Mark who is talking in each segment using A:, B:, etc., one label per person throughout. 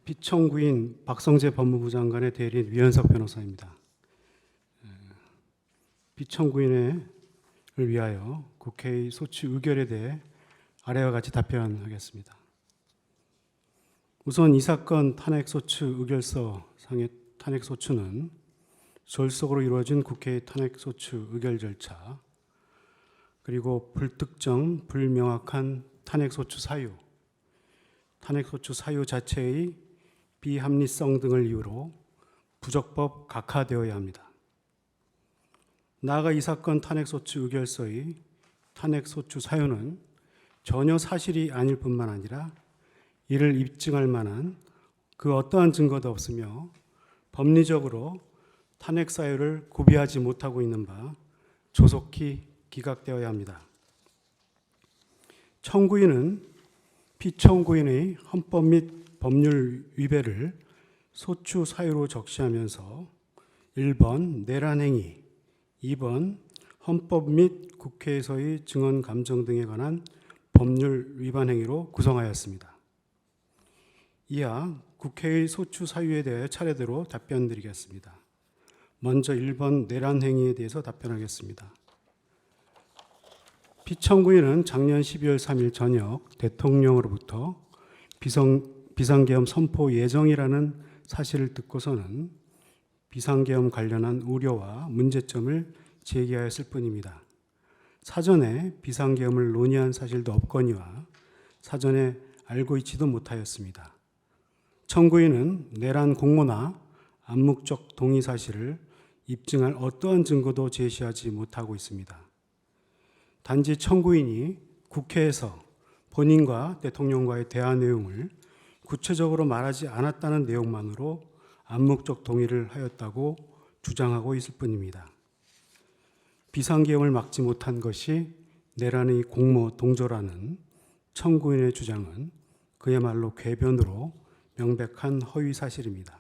A: 피청구인 박성재 법무부 장관의 대리인 위헌석 변호사입니다. 피청구인을 위하여 국회의 소추 의결에 대해 아래와 같이 답변하겠습니다. 우선 이 사건 탄핵소추 의결서 상의 탄핵소추는 졸속으로 이루어진 국회의 탄핵소추 의결 절차, 그리고 불특정, 불명확한 탄핵소추 사유, 탄핵소추 사유 자체의 비합리성 등을 이유로 부적법 각하되어야 합니다. 나아가 이 사건 탄핵소추 의결서의 탄핵소추 사유는 전혀 사실이 아닐 뿐만 아니라 이를 입증할 만한 그 어떠한 증거도 없으며 법리적으로 탄핵 사유를 구비하지 못하고 있는 바 조속히 기각되어야 합니다. 청구인은 피청구인의 헌법 및 법률 위배를 소추 사유로 적시하면서 1번 내란행위, 2번 헌법 및 국회에서의 증언 감정 등에 관한 법률 위반 행위로 구성하였습니다. 이하 국회의 소추 사유에 대해 차례대로 답변드리겠습니다. 먼저 1번 내란 행위에 대해서 답변하겠습니다. 피청구인은 작년 12월 3일 저녁 대통령으로부터 비상계엄 선포 예정이라는 사실을 듣고서는 비상계엄 관련한 우려와 문제점을 제기하였을 뿐입니다. 사전에 비상계엄을 논의한 사실도 없거니와 사전에 알고 있지도 못하였습니다. 청구인은 내란 공모나 암묵적 동의 사실을 입증할 어떠한 증거도 제시하지 못하고 있습니다. 단지 청구인이 국회에서 본인과 대통령과의 대화 내용을 구체적으로 말하지 않았다는 내용만으로 암묵적 동의를 하였다고 주장하고 있을 뿐입니다. 비상계엄을 막지 못한 것이 내란의 공모 동조라는 청구인의 주장은 그야말로 궤변으로 명백한 허위 사실입니다.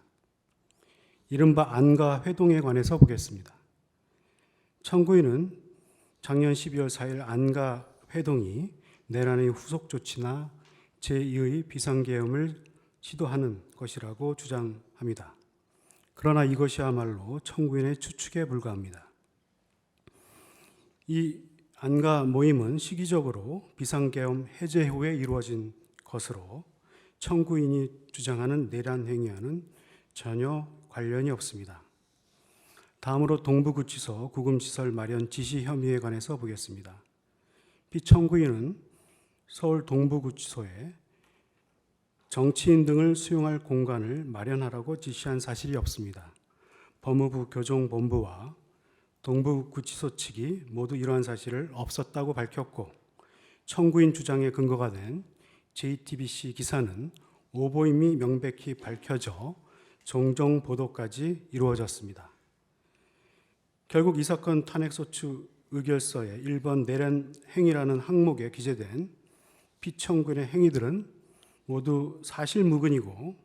A: 이른바 안가 회동에 관해서 보겠습니다. 청구인은 작년 12월 4일 안가 회동이 내란의 후속 조치나 제2의 비상계엄을 시도하는 것이라고 주장합니다. 그러나 이것이야말로 청구인의 추측에 불과합니다. 이 안가 모임은 시기적으로 비상계엄 해제 후에 이루어진 것으로 청구인이 주장하는 내란 행위와는 전혀 관련이 없습니다. 다음으로 동부구치소 구금시설 마련 지시 혐의에 관해서 보겠습니다. 피청구인은 서울 동부구치소에 정치인 등을 수용할 공간을 마련하라고 지시한 사실이 없습니다. 법무부 교정본부와 동부구치소 측이 모두 이러한 사실을 없었다고 밝혔고, 청구인 주장의 근거가 된 JTBC 기사는 오보임이 명백히 밝혀져 종종 보도까지 이루어졌습니다. 결국 이 사건 탄핵소추 의결서에 1번 내란 행위라는 항목에 기재된 피청구인의 행위들은 모두 사실무근이고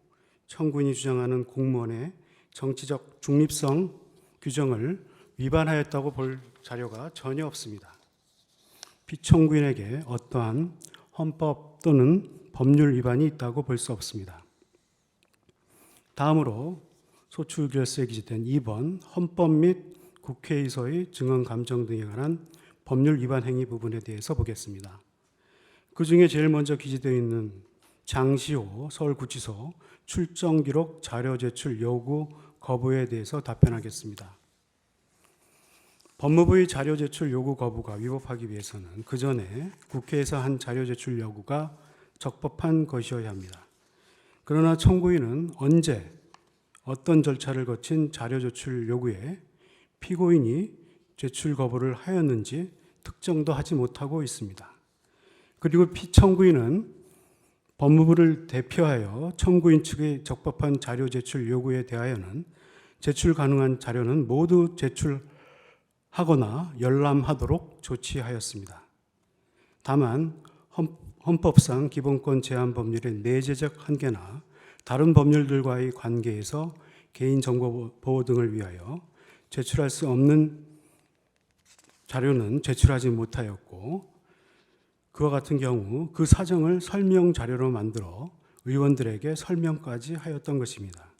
A: 청구인이 주장하는 공무원의 정치적 중립성 규정을 위반하였다고 볼 자료가 전혀 없습니다. 피청구인에게 어떠한 헌법 또는 법률 위반이 있다고 볼 수 없습니다. 다음으로 소추 의결서에 기재된 2번 헌법 및 국회에서의 증언 감정 등에 관한 법률 위반 행위 부분에 대해서 보겠습니다. 그 중에 제일 먼저 기재되어 있는 장시호 서울구치소 출정 기록 자료 제출 요구 거부에 대해서 답변하겠습니다. 법무부의 자료 제출 요구 거부가 위법하기 위해서는 그 전에 국회에서 한 자료 제출 요구가 적법한 것이어야 합니다. 그러나 청구인은 언제 어떤 절차를 거친 자료 제출 요구에 피고인이 제출 거부를 하였는지 특정도 하지 못하고 있습니다. 그리고 피청구인은 법무부를 대표하여 청구인 측의 적법한 자료 제출 요구에 대하여는 제출 가능한 자료는 모두 제출하거나 열람하도록 조치하였습니다. 다만 헌법상 기본권 제한 법률의 내재적 한계나 다른 법률들과의 관계에서 개인정보 보호 등을 위하여 제출할 수 없는 자료는 제출하지 못하였고, 그와 같은 경우 그 사정을 설명 자료로 만들어 의원들에게 설명까지 하였던 것입니다.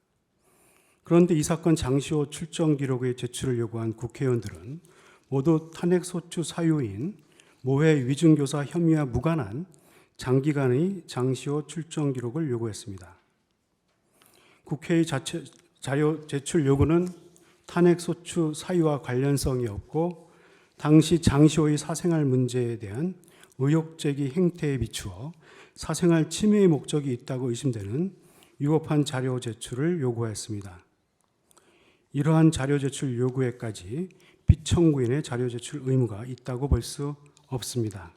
A: 그런데 이 사건 장시호 출정 기록의 제출을 요구한 국회의원들은 모두 탄핵소추 사유인 모해 위중교사 혐의와 무관한 장기간의 장시호 출정 기록을 요구했습니다. 국회의 자료 제출 요구는 탄핵소추 사유와 관련성이 없고 당시 장시호의 사생활 문제에 대한 의혹 제기 행태에 비추어 사생활 침해의 목적이 있다고 의심되는 위법한 자료 제출을 요구하였습니다. 이러한 자료 제출 요구에까지 피청구인의 자료 제출 의무가 있다고 볼 수 없습니다.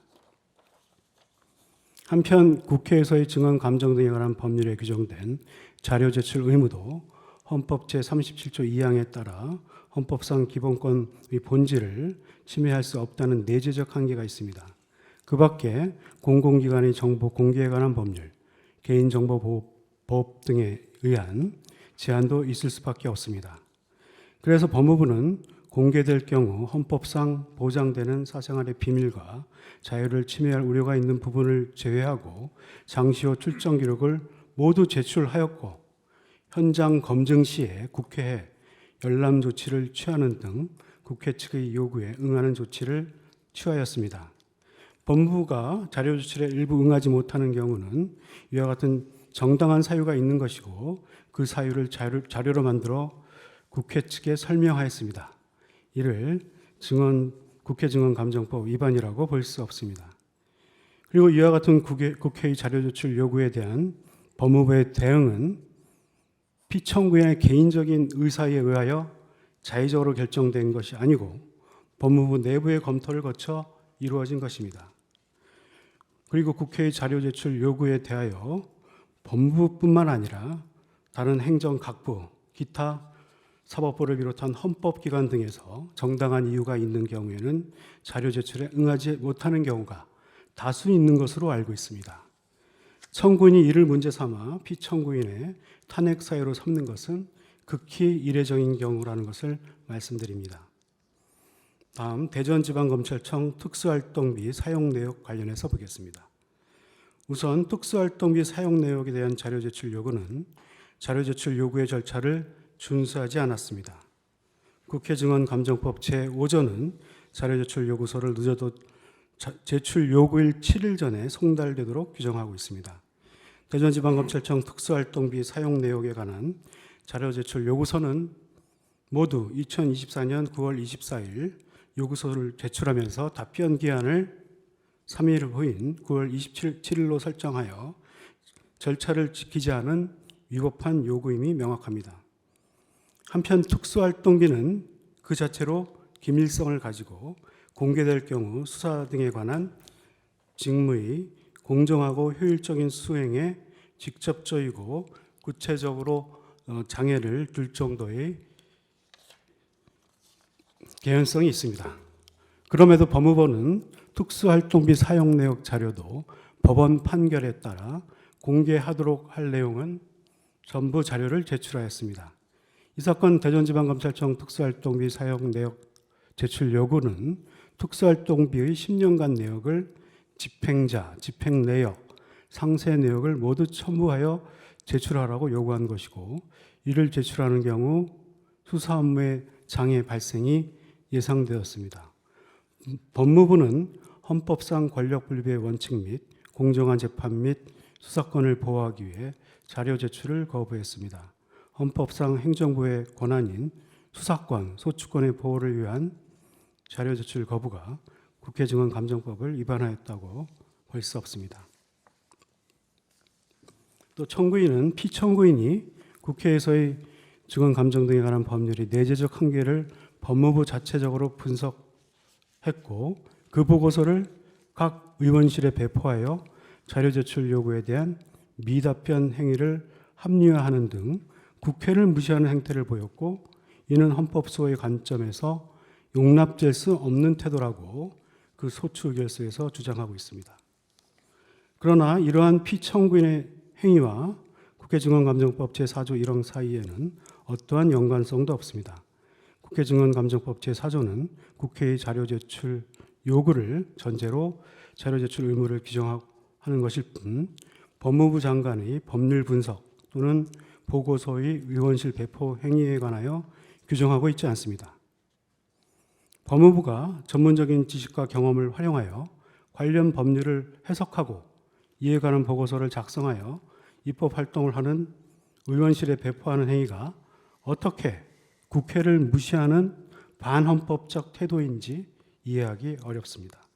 A: 한편 국회에서의 증언 감정 등에 관한 법률에 규정된 자료 제출 의무도 헌법 제37조 2항에 따라 헌법상 기본권의 본질을 침해할 수 없다는 내재적 한계가 있습니다. 그 밖에 공공기관의 정보 공개에 관한 법률, 개인정보보호법 등에 의한 제한도 있을 수밖에 없습니다. 그래서 법무부는 공개될 경우 헌법상 보장되는 사생활의 비밀과 자유를 침해할 우려가 있는 부분을 제외하고 장시호 출정 기록을 모두 제출하였고 현장 검증 시에 국회에 열람 조치를 취하는 등 국회 측의 요구에 응하는 조치를 취하였습니다. 법무부가 자료 제출에 일부 응하지 못하는 경우는 이와 같은 정당한 사유가 있는 것이고 그 사유를 자료로 만들어 국회 측에 설명하였습니다. 이를 국회 증언감정법 위반이라고 볼 수 없습니다. 그리고 이와 같은 국회의 자료 제출 요구에 대한 법무부의 대응은 피청구인의 개인적인 의사에 의하여 자의적으로 결정된 것이 아니고 법무부 내부의 검토를 거쳐 이루어진 것입니다. 그리고 국회의 자료 제출 요구에 대하여 법무부뿐만 아니라 다른 행정각부, 기타 사법부를 비롯한 헌법기관 등에서 정당한 이유가 있는 경우에는 자료 제출에 응하지 못하는 경우가 다수 있는 것으로 알고 있습니다. 청구인이 이를 문제 삼아 피청구인의 탄핵 사유로 삼는 것은 극히 이례적인 경우라는 것을 말씀드립니다. 다음 대전지방검찰청 특수활동비 사용 내역 관련해서 보겠습니다. 우선 특수활동비 사용 내역에 대한 자료 제출 요구는 자료 제출 요구의 절차를 준수하지 않았습니다. 국회 증언감정법 제5조는 자료 제출 요구서를 늦어도 제출 요구일 7일 전에 송달되도록 규정하고 있습니다. 대전지방검찰청 특수활동비 사용 내역에 관한 자료 제출 요구서는 모두 2024년 9월 24일 요구서를 제출하면서 답변 기한을 3일 후인 9월 27일로 설정하여 절차를 지키지 않은 위법한 요구임이 명확합니다. 한편 특수활동비는 그 자체로 기밀성을 가지고 공개될 경우 수사 등에 관한 직무의 공정하고 효율적인 수행에 직접적이고 구체적으로 장애를 둘 정도의 개연성이 있습니다. 그럼에도 법무부는 특수활동비 사용 내역 자료도 법원 판결에 따라 공개하도록 할 내용은 전부 자료를 제출하였습니다. 이 사건 대전지방검찰청 특수활동비 사용 내역 제출 요구는 특수활동비의 10년간 내역을 집행자, 집행 내역, 상세 내역을 모두 첨부하여 제출하라고 요구한 것이고 이를 제출하는 경우 수사 업무의 장애 발생이 예상되었습니다. 법무부는 헌법상 권력분립의 원칙 및 공정한 재판 및 수사권을 보호하기 위해 자료 제출을 거부했습니다. 헌법상 행정부의 권한인 수사권, 소추권의 보호를 위한 자료 제출 거부가 국회 증언감정법을 위반하였다고 볼 수 없습니다. 또 청구인은 피청구인이 국회에서의 증언감정 등에 관한 법률의 내재적 한계를 법무부 자체적으로 분석했고 그 보고서를 각 의원실에 배포하여 자료 제출 요구에 대한 미답변 행위를 합리화하는 등 국회를 무시하는 행태를 보였고 이는 헌법소의 관점에서 용납될 수 없는 태도라고 그 소추 의결서에서 주장하고 있습니다. 그러나 이러한 피청구인의 행위와 국회증언감정법 제4조 1항 사이에는 어떠한 연관성도 없습니다. 국회증언감정법 제4조는 국회의 자료 제출 요구를 전제로 자료 제출 의무를 규정하는 것일 뿐 법무부 장관의 법률 분석 또는 보고서의 의원실 배포 행위에 관하여 규정하고 있지 않습니다. 법무부가 전문적인 지식과 경험을 활용하여 관련 법률을 해석하고 이에 관한 보고서를 작성하여 입법 활동을 하는 의원실에 배포하는 행위가 어떻게 국회를 무시하는 반헌법적 태도인지 이해하기 어렵습니다.